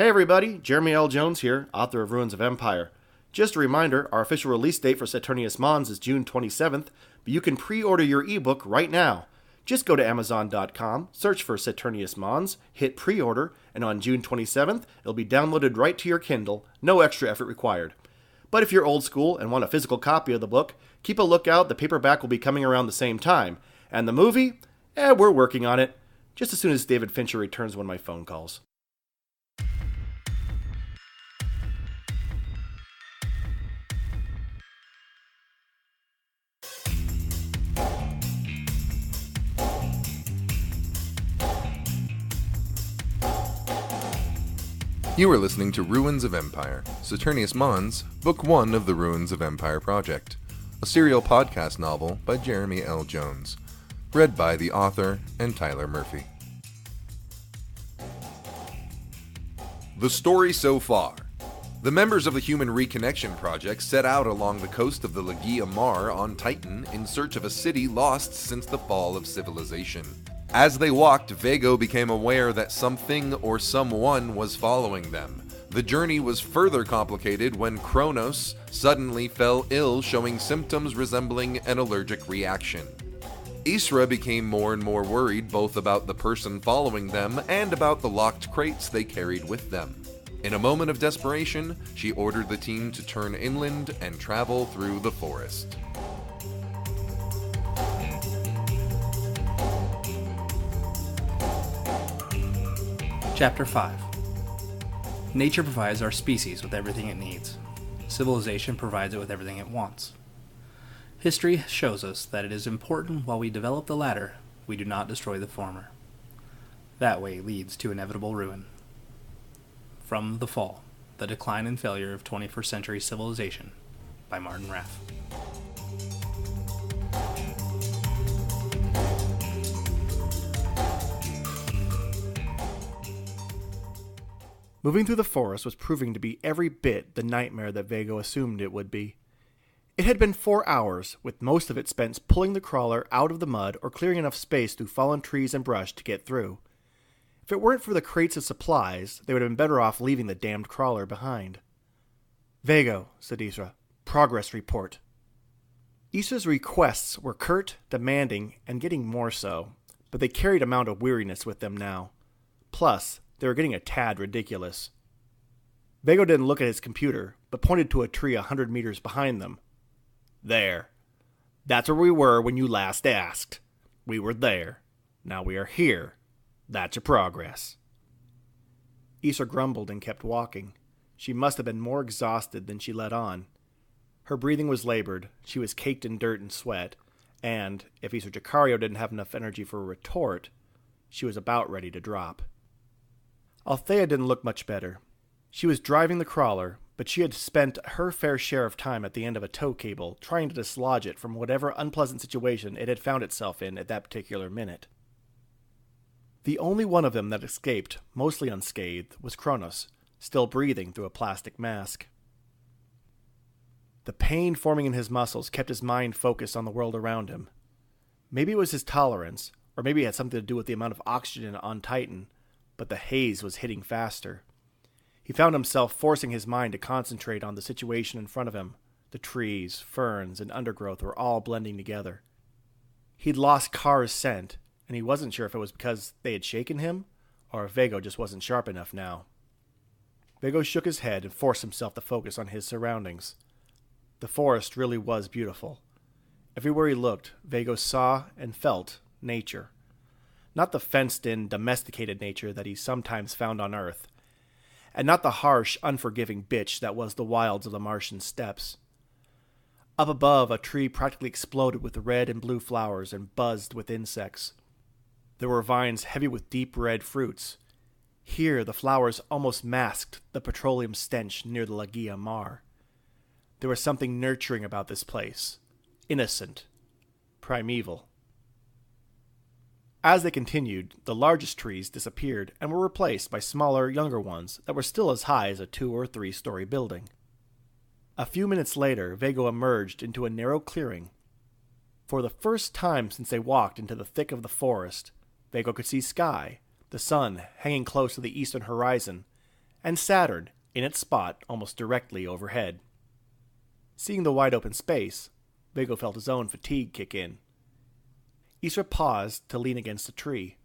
Hey everybody, Jeremy L. Jones here, author of Ruins of Empire. Just a reminder, our official release date for Saturnius Mons is June 27th, but you can pre-order your ebook right now. Just go to Amazon.com, search for Saturnius Mons, hit pre-order, and on June 27th, it'll be downloaded right to your Kindle, no extra effort required. But if you're old school and want a physical copy of the book, keep a lookout, the paperback will be coming around the same time. And the movie? We're working on it. Just as soon as David Fincher returns one of my phone calls. You are listening to Ruins of Empire, Saturnius Mons, Book 1 of the Ruins of Empire Project, a serial podcast novel by Jeremy L. Jones, read by the author and Tyler Murphy. The story so far. The members of the Human Reconnection Project set out along the coast of the Lagia Mar on Titan in search of a city lost since the fall of civilization. As they walked, Vago became aware that something or someone was following them. The journey was further complicated when Kronos suddenly fell ill, showing symptoms resembling an allergic reaction. Isra became more and more worried both about the person following them and about the locked crates they carried with them. In a moment of desperation, she ordered the team to turn inland and travel through the forest. Chapter 5. Nature provides our species with everything it needs. Civilization provides it with everything it wants. History shows us that it is important while we develop the latter, we do not destroy the former. That way leads to inevitable ruin. From The Fall, The Decline and Failure of 21st Century Civilization by Martin Raff. Moving through the forest was proving to be every bit the nightmare that Vago assumed it would be. It had been 4 hours, with most of it spent pulling the crawler out of the mud or clearing enough space through fallen trees and brush to get through. If it weren't for the crates of supplies, they would have been better off leaving the damned crawler behind. "Vago," said Isra. "Progress report." Isra's requests were curt, demanding, and getting more so, but they carried amount of weariness with them now. Plus, they were getting a tad ridiculous. Vago didn't look at his computer, but pointed to a tree 100 meters behind them. "There. That's where we were when you last asked. We were there. Now we are here. That's your progress." Isra grumbled and kept walking. She must have been more exhausted than she let on. Her breathing was labored, she was caked in dirt and sweat, and, if Isra Jacario didn't have enough energy for a retort, she was about ready to drop. Althea didn't look much better. She was driving the crawler, but she had spent her fair share of time at the end of a tow cable trying to dislodge it from whatever unpleasant situation it had found itself in at that particular minute. The only one of them that escaped, mostly unscathed, was Kronos, still breathing through a plastic mask. The pain forming in his muscles kept his mind focused on the world around him. Maybe it was his tolerance, or maybe it had something to do with the amount of oxygen on Titan, but the haze was hitting faster. He found himself forcing his mind to concentrate on the situation in front of him. The trees, ferns, and undergrowth were all blending together. He'd lost Car's scent, and he wasn't sure if it was because they had shaken him, or if Vago just wasn't sharp enough now. Vago shook his head and forced himself to focus on his surroundings. The forest really was beautiful. Everywhere he looked, Vago saw and felt nature. Not the fenced-in, domesticated nature that he sometimes found on Earth, and not the harsh, unforgiving bitch that was the wilds of the Martian steppes. Up above, a tree practically exploded with red and blue flowers and buzzed with insects. There were vines heavy with deep red fruits. Here, the flowers almost masked the petroleum stench near the Lagia Mar. There was something nurturing about this place. Innocent. Primeval. As they continued, the largest trees disappeared and were replaced by smaller, younger ones that were still as high as a 2- or 3-story building. A few minutes later, Vago emerged into a narrow clearing. For the first time since they walked into the thick of the forest, Vago could see sky, the sun hanging close to the eastern horizon, and Saturn in its spot almost directly overhead. Seeing the wide open space, Vago felt his own fatigue kick in. Isra paused to lean against a tree.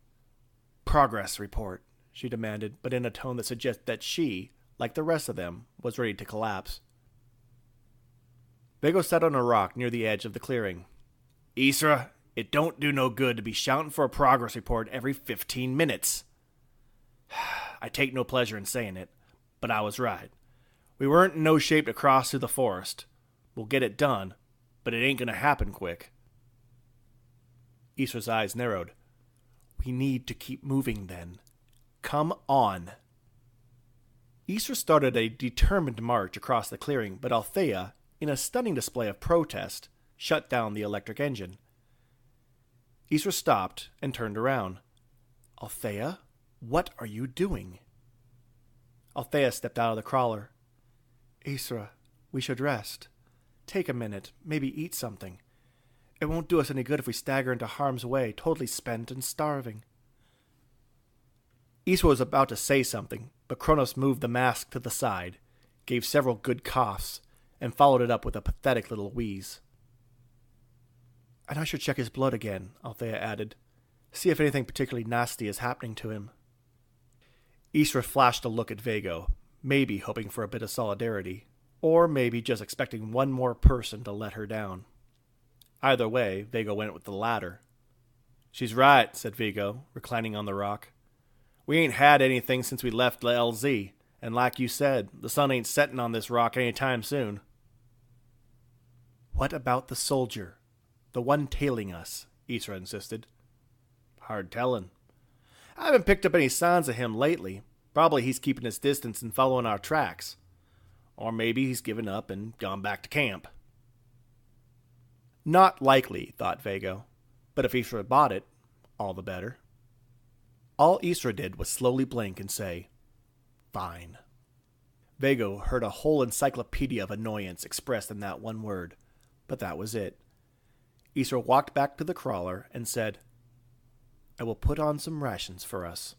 "Progress report," she demanded, but in a tone that suggested that she, like the rest of them, was ready to collapse. Vago sat on a rock near the edge of the clearing. "Isra, it don't do no good to be shouting for a progress report every 15 minutes. I take no pleasure in saying it, but I was right. We weren't in no shape to cross through the forest. We'll get it done, but it ain't gonna happen quick." Isra's eyes narrowed. "We need to keep moving, then. Come on." Isra started a determined march across the clearing, but Althea, in a stunning display of protest, shut down the electric engine. Isra stopped and turned around. "Althea, what are you doing?" Althea stepped out of the crawler. "Isra, we should rest. Take a minute, maybe eat something. It won't do us any good if we stagger into harm's way, totally spent and starving." Isra was about to say something, but Kronos moved the mask to the side, gave several good coughs, and followed it up with a pathetic little wheeze. "And I should check his blood again," Althea added. "See if anything particularly nasty is happening to him." Isra flashed a look at Vago, maybe hoping for a bit of solidarity, or maybe just expecting one more person to let her down. Either way, Vago went with the latter. "She's right," said Vago, reclining on the rock. "We ain't had anything since we left the LZ, and like you said, the sun ain't setting on this rock any time soon." "What about the soldier? The one tailing us?" Isra insisted. "Hard telling. I haven't picked up any signs of him lately. Probably he's keeping his distance and following our tracks. Or maybe he's given up and gone back to camp." Not likely, thought Vago. But if Isra bought it, all the better. All Isra did was slowly blink and say, "Fine." Vago heard a whole encyclopedia of annoyance expressed in that one word, but that was it. Isra walked back to the crawler and said, "I will put on some rations for us."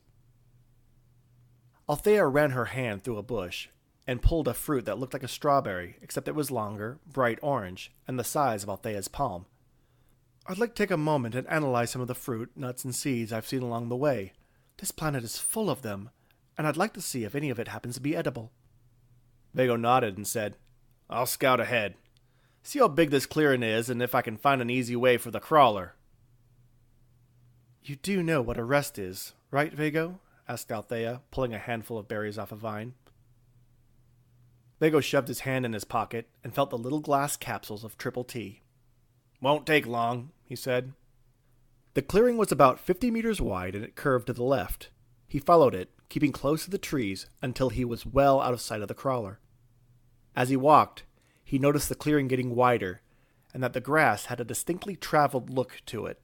Althea ran her hand through a bush and pulled a fruit that looked like a strawberry, except it was longer, bright orange, and the size of Althea's palm. "I'd like to take a moment and analyze some of the fruit, nuts, and seeds I've seen along the way. This planet is full of them, and I'd like to see if any of it happens to be edible." Vago nodded and said, "I'll scout ahead. See how big this clearing is and if I can find an easy way for the crawler." "You do know what a rest is, right, Vago?" asked Althea, pulling a handful of berries off a vine. Vago shoved his hand in his pocket and felt the little glass capsules of triple T. "Won't take long," he said. The clearing was about 50 meters wide and it curved to the left. He followed it, keeping close to the trees until he was well out of sight of the crawler. As he walked, he noticed the clearing getting wider and that the grass had a distinctly traveled look to it.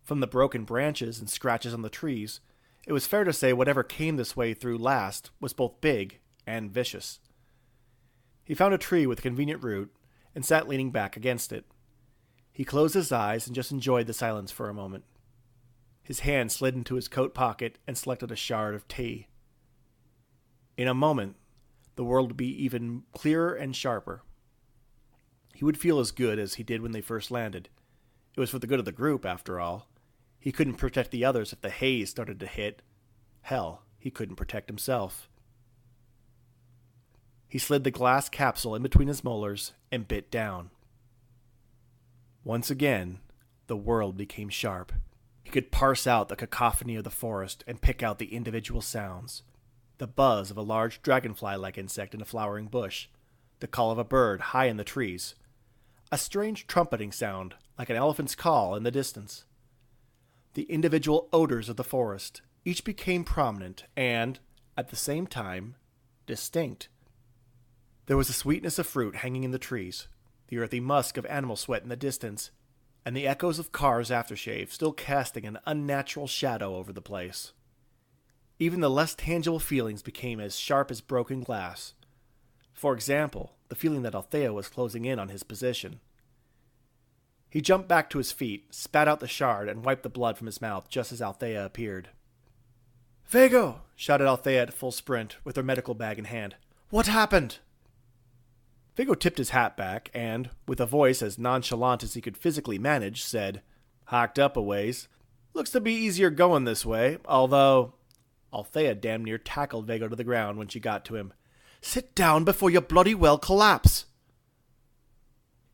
From the broken branches and scratches on the trees, it was fair to say whatever came this way through last was both big and vicious. He found a tree with a convenient root and sat leaning back against it. He closed his eyes and just enjoyed the silence for a moment. His hand slid into his coat pocket and selected a shard of tea. In a moment, the world would be even clearer and sharper. He would feel as good as he did when they first landed. It was for the good of the group, after all. He couldn't protect the others if the haze started to hit. Hell, he couldn't protect himself. He slid the glass capsule in between his molars and bit down. Once again, the world became sharp. He could parse out the cacophony of the forest and pick out the individual sounds. The buzz of a large dragonfly-like insect in a flowering bush, the call of a bird high in the trees, a strange trumpeting sound like an elephant's call in the distance. The individual odors of the forest each became prominent and, at the same time, distinct. There was the sweetness of fruit hanging in the trees, the earthy musk of animal sweat in the distance, and the echoes of cars' aftershave still casting an unnatural shadow over the place. Even the less tangible feelings became as sharp as broken glass. For example, the feeling that Althea was closing in on his position. He jumped back to his feet, spat out the shard, and wiped the blood from his mouth just as Althea appeared. "Vago!" shouted Althea at full sprint, with her medical bag in hand. "What happened?" Vago tipped his hat back and, with a voice as nonchalant as he could physically manage, said, "Hiked up a ways. Looks to be easier going this way, although—" Althea damn near tackled Vago to the ground when she got to him. "Sit down before you bloody well collapse!"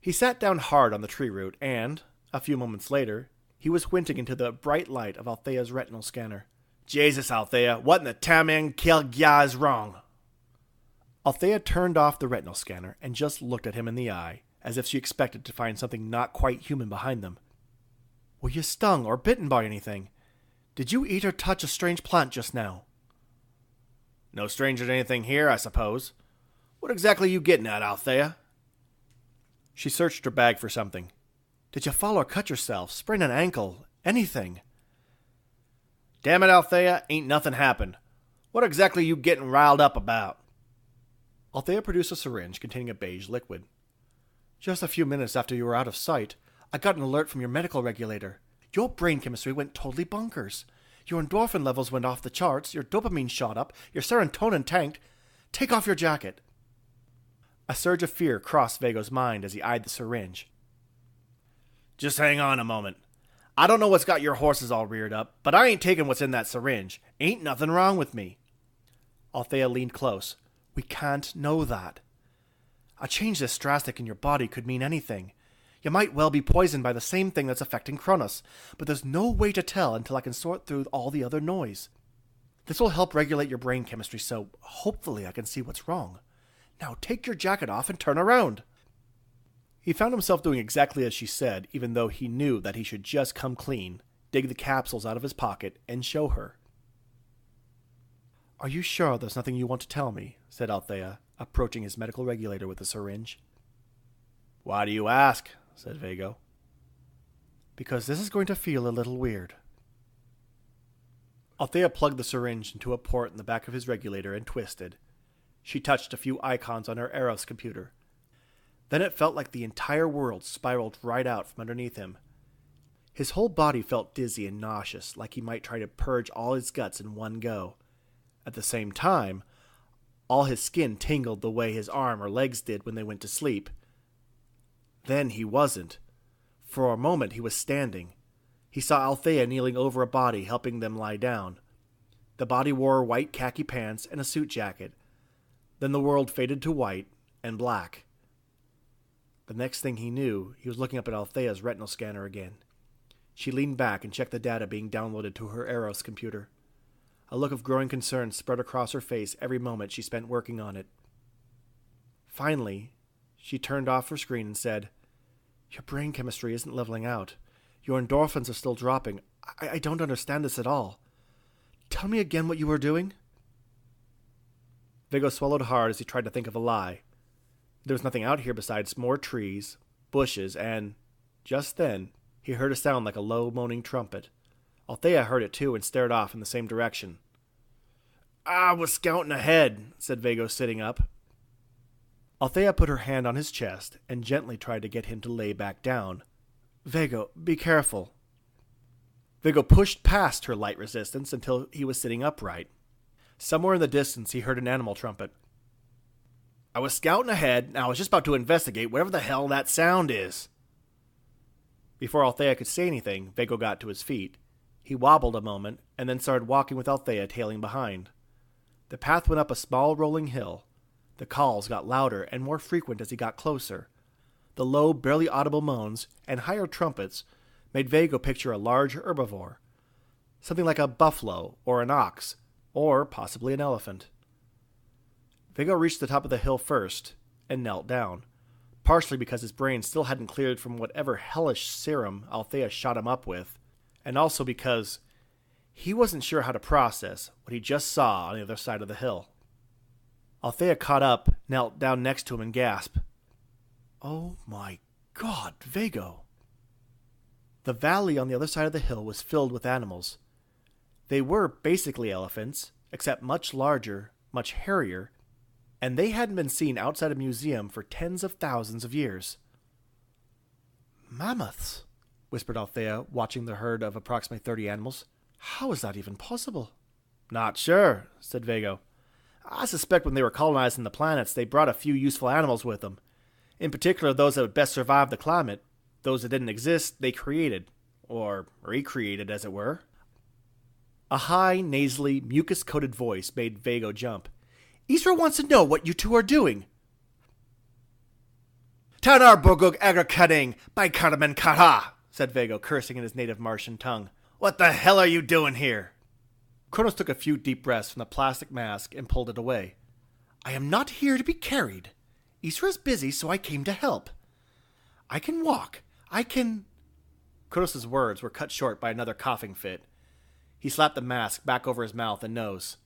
He sat down hard on the tree root and, a few moments later, he was squinting into the bright light of Althea's retinal scanner. "Jesus, Althea, what in the tamang kilgya is wrong?" Althea turned off the retinal scanner and just looked at him in the eye, as if she expected to find something not quite human behind them. "Were you stung or bitten by anything? Did you eat or touch a strange plant just now?" "No stranger to anything here, I suppose. What exactly are you getting at, Althea?" She searched her bag for something. "Did you fall or cut yourself, sprain an ankle, anything?" "Damn it, Althea, ain't nothing happened. What exactly you getting riled up about?" Althea produced a syringe containing a beige liquid. "Just a few minutes after you were out of sight, I got an alert from your medical regulator. Your brain chemistry went totally bonkers. Your endorphin levels went off the charts, your dopamine shot up, your serotonin tanked. Take off your jacket." A surge of fear crossed Vago's mind as he eyed the syringe. "Just hang on a moment. I don't know what's got your horses all reared up, but I ain't taking what's in that syringe. Ain't nothing wrong with me." Althea leaned close. "We can't know that. A change this drastic in your body could mean anything. You might well be poisoned by the same thing that's affecting Cronus, but there's no way to tell until I can sort through all the other noise. This will help regulate your brain chemistry, so hopefully I can see what's wrong. Now take your jacket off and turn around." He found himself doing exactly as she said, even though he knew that he should just come clean, dig the capsules out of his pocket, and show her. "Are you sure there's nothing you want to tell me?" said Althea, approaching his medical regulator with a syringe. "Why do you ask?" said Vago. "Because this is going to feel a little weird." Althea plugged the syringe into a port in the back of his regulator and twisted. She touched a few icons on her Eros computer. Then it felt like the entire world spiraled right out from underneath him. His whole body felt dizzy and nauseous, like he might try to purge all his guts in one go. At the same time, all his skin tingled the way his arm or legs did when they went to sleep. Then he wasn't. For a moment he was standing. He saw Althea kneeling over a body, helping them lie down. The body wore white khaki pants and a suit jacket. Then the world faded to white and black. The next thing he knew, he was looking up at Althea's retinal scanner again. She leaned back and checked the data being downloaded to her Eros computer. A look of growing concern spread across her face every moment she spent working on it. Finally, she turned off her screen and said, "Your brain chemistry isn't leveling out. Your endorphins are still dropping. I don't understand this at all. Tell me again what you were doing." Vago swallowed hard as he tried to think of a lie. There was nothing out here besides more trees, bushes, and, just then, he heard a sound like a low, moaning trumpet. Althea heard it too and stared off in the same direction. "I was scouting ahead," said Vago, sitting up. Althea put her hand on his chest and gently tried to get him to lay back down. "Vago, be careful." Vago pushed past her light resistance until he was sitting upright. Somewhere in the distance he heard an animal trumpet. "I was scouting ahead, and I was just about to investigate whatever the hell that sound is." Before Althea could say anything, Vago got to his feet. He wobbled a moment, and then started walking with Althea tailing behind. The path went up a small rolling hill. The calls got louder and more frequent as he got closer. The low, barely audible moans and higher trumpets made Vago picture a large herbivore, something like a buffalo or an ox, or possibly an elephant. Vago reached the top of the hill first and knelt down, partially because his brain still hadn't cleared from whatever hellish serum Althea shot him up with, and also because he wasn't sure how to process what he just saw on the other side of the hill. Althea caught up, knelt down next to him, and gasped, "Oh my God, Vago!" The valley on the other side of the hill was filled with animals. They were basically elephants, except much larger, much hairier, and they hadn't been seen outside a museum for tens of thousands of years. "Mammoths," whispered Althea, watching the herd of approximately 30 animals. "How is that even possible?" Not sure, said Vago. I suspect when they were colonizing the planets, they brought a few useful animals with them. In particular, those that would best survive the climate. Those that didn't exist, they created. Or recreated, as it were. A high, nasally, mucus-coated voice made Vago jump. Isra wants to know what you two are doing. Tanar Bogog Agrakading by Karaman Kara, said Vago, cursing in his native Martian tongue. What the hell are you doing here? Kronos took a few deep breaths from the plastic mask and pulled it away. I am not here to be carried. Isra's busy, so I came to help. I can walk. I can... Kronos' words were cut short by another coughing fit. He slapped the mask back over his mouth and nose.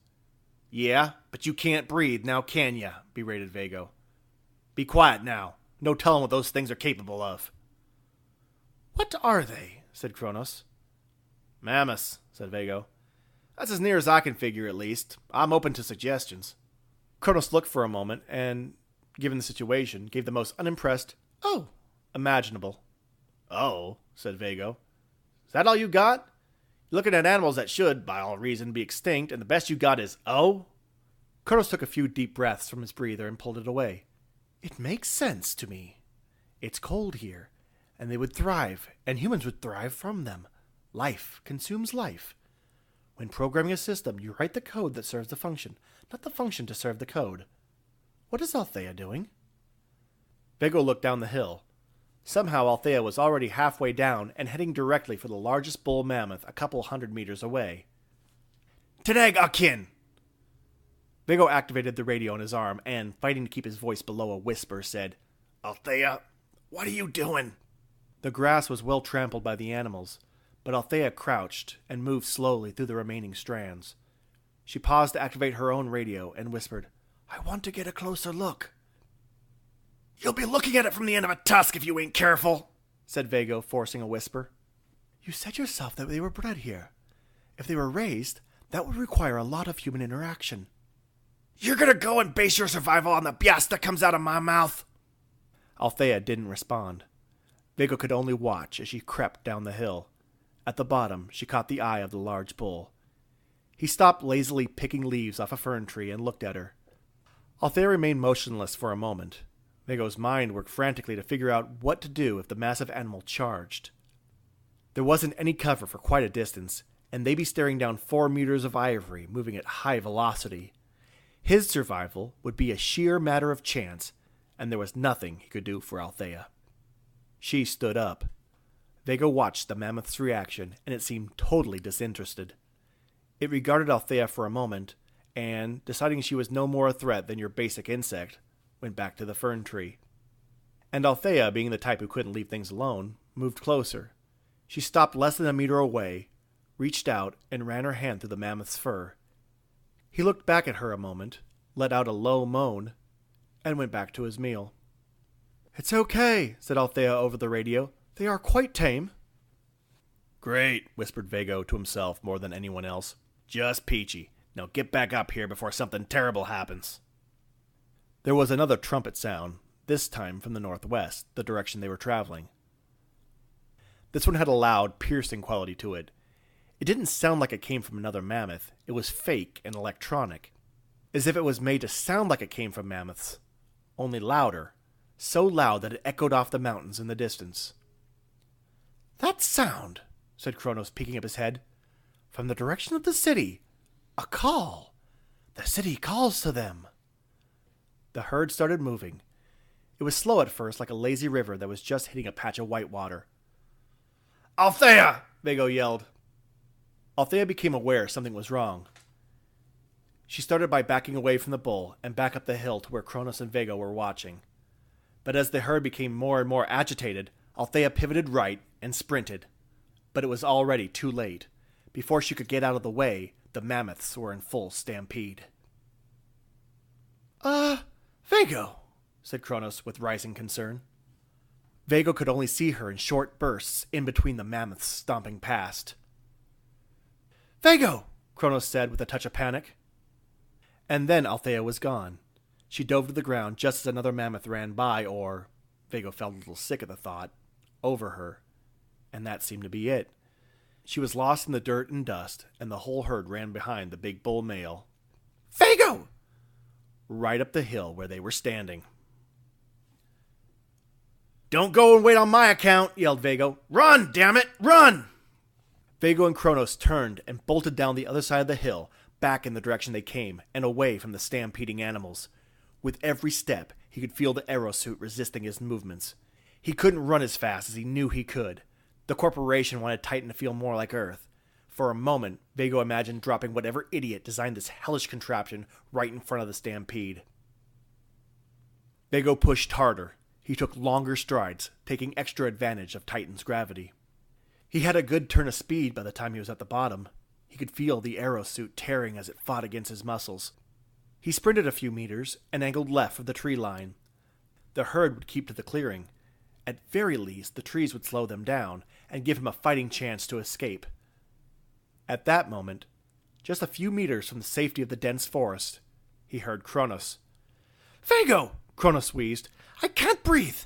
Yeah, but you can't breathe, now can ya? Berated Vago. Be quiet now. No telling what those things are capable of. What are they? Said Kronos. Mammoths, said Vago. That's as near as I can figure, at least. I'm open to suggestions. Kronos looked for a moment and, given the situation, gave the most unimpressed, oh, imaginable. Oh, said Vago. Is that all you got? You're looking at animals that should, by all reason, be extinct, and the best you got is, oh? Kronos took a few deep breaths from his breather and pulled it away. It makes sense to me. It's cold here, and they would thrive, and humans would thrive from them. Life consumes life. When programming a system, you write the code that serves the function, not the function to serve the code. What is Althea doing? Vago looked down the hill. Somehow Althea was already halfway down and heading directly for the largest bull mammoth a couple 100 meters away. Teneg Akin! Vago activated the radio on his arm and, fighting to keep his voice below a whisper, said, Althea, what are you doing? The grass was well trampled by the animals, but Althea crouched and moved slowly through the remaining strands. She paused to activate her own radio and whispered, I want to get a closer look. You'll be looking at it from the end of a tusk if you ain't careful, said Vago, forcing a whisper. You said yourself that they were bred here. If they were raised, that would require a lot of human interaction. You're gonna go and base your survival on the BS that comes out of my mouth? Althea didn't respond. Vago could only watch as she crept down the hill. At the bottom, she caught the eye of the large bull. He stopped lazily picking leaves off a fern tree and looked at her. Althea remained motionless for a moment. Vago's mind worked frantically to figure out what to do if the massive animal charged. There wasn't any cover for quite a distance, and they'd be staring down 4 meters of ivory moving at high velocity. His survival would be a sheer matter of chance, and there was nothing he could do for Althea. She stood up. Vago watched the mammoth's reaction, and it seemed totally disinterested. It regarded Althea for a moment, and, deciding she was no more a threat than your basic insect, went back to the fern tree. And Althea, being the type who couldn't leave things alone, moved closer. She stopped less than a meter away, reached out, and ran her hand through the mammoth's fur. He looked back at her a moment, let out a low moan, and went back to his meal. It's okay, said Althea over the radio. They are quite tame. Great, whispered Vago to himself more than anyone else. Just peachy. Now get back up here before something terrible happens. There was another trumpet sound, this time from the northwest, the direction they were traveling. This one had a loud, piercing quality to it. It didn't sound like it came from another mammoth. It was fake and electronic, as if it was made to sound like it came from mammoths, only louder, so loud that it echoed off the mountains in the distance. That sound, said Kronos, peeking up his head. From the direction of the city. A call. The city calls to them. The herd started moving. It was slow at first, like a lazy river that was just hitting a patch of white water. Althea! Vago yelled. Althea became aware something was wrong. She started by backing away from the bull and back up the hill to where Kronos and Vago were watching. But as the herd became more and more agitated, Althea pivoted right and sprinted. But it was already too late. Before she could get out of the way, the mammoths were in full stampede. Vago, said Kronos with rising concern. Vago could only see her in short bursts in between the mammoths stomping past. Vago, Kronos said with a touch of panic. And then Althea was gone. She dove to the ground just as another mammoth ran by, or, Vago felt a little sick at the thought, over her. And that seemed to be it. She was lost in the dirt and dust, and the whole herd ran behind the big bull male. Vago! Right up the hill where they were standing. Don't go and wait on my account, yelled Vago. Run, damn it, run! Vago and Kronos turned and bolted down the other side of the hill, back in the direction they came, and away from the stampeding animals. With every step, he could feel the aerosuit resisting his movements. He couldn't run as fast as he knew he could. The corporation wanted Titan to feel more like Earth. For a moment, Vago imagined dropping whatever idiot designed this hellish contraption right in front of the stampede. Vago pushed harder. He took longer strides, taking extra advantage of Titan's gravity. He had a good turn of speed by the time he was at the bottom. He could feel the aerosuit tearing as it fought against his muscles. He sprinted a few meters and angled left of the tree line. The herd would keep to the clearing. At very least, the trees would slow them down and give him a fighting chance to escape. At that moment, just a few meters from the safety of the dense forest, he heard Kronos. Vago! Kronos wheezed. I can't breathe!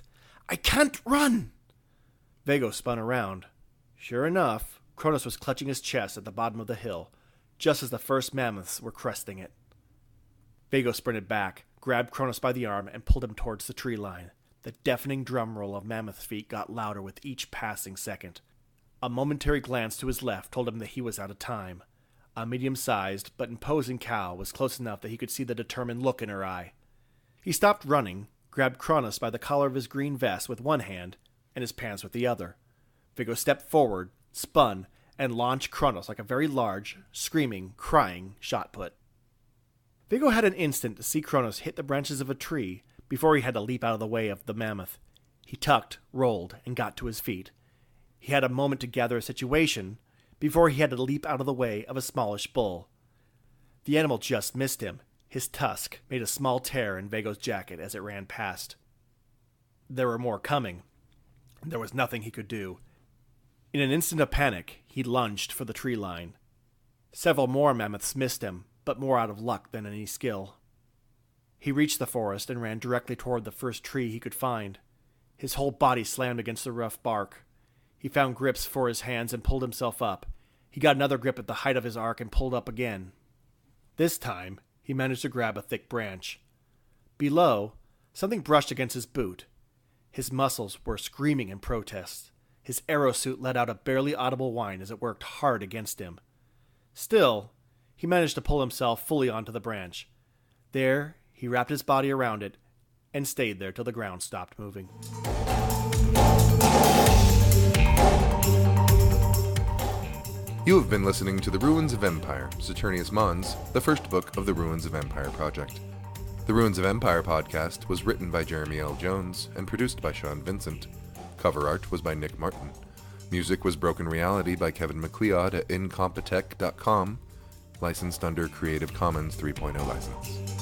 I can't run! Vago spun around. Sure enough, Kronos was clutching his chest at the bottom of the hill, just as the first mammoths were cresting it. Vago sprinted back, grabbed Kronos by the arm, and pulled him towards the tree line. The deafening drum roll of mammoth feet got louder with each passing second. A momentary glance to his left told him that he was out of time. A medium-sized but imposing cow was close enough that he could see the determined look in her eye. He stopped running, grabbed Kronos by the collar of his green vest with one hand, and his pants with the other. Vago stepped forward, spun, and launched Kronos like a very large, screaming, crying shot put. Vago had an instant to see Kronos hit the branches of a tree before he had to leap out of the way of the mammoth. He tucked, rolled, and got to his feet. He had a moment to gather a situation before he had to leap out of the way of a smallish bull. The animal just missed him. His tusk made a small tear in Vago's jacket as it ran past. There were more coming. There was nothing he could do. In an instant of panic, he lunged for the tree line. Several more mammoths missed him, but more out of luck than any skill. He reached the forest and ran directly toward the first tree he could find. His whole body slammed against the rough bark. He found grips for his hands and pulled himself up. He got another grip at the height of his arc and pulled up again. This time, he managed to grab a thick branch. Below, something brushed against his boot. His muscles were screaming in protest. His aerosuit let out a barely audible whine as it worked hard against him. Still, he managed to pull himself fully onto the branch. There, he wrapped his body around it and stayed there till the ground stopped moving. You have been listening to The Ruins of Empire, Saturnius Mons, the first book of the Ruins of Empire project. The Ruins of Empire podcast was written by Jeremy L. Jones and produced by Sean Vincent. Cover art was by Nick Martin. Music was Broken Reality by Kevin MacLeod at incompetech.com, licensed under Creative Commons 3.0 license.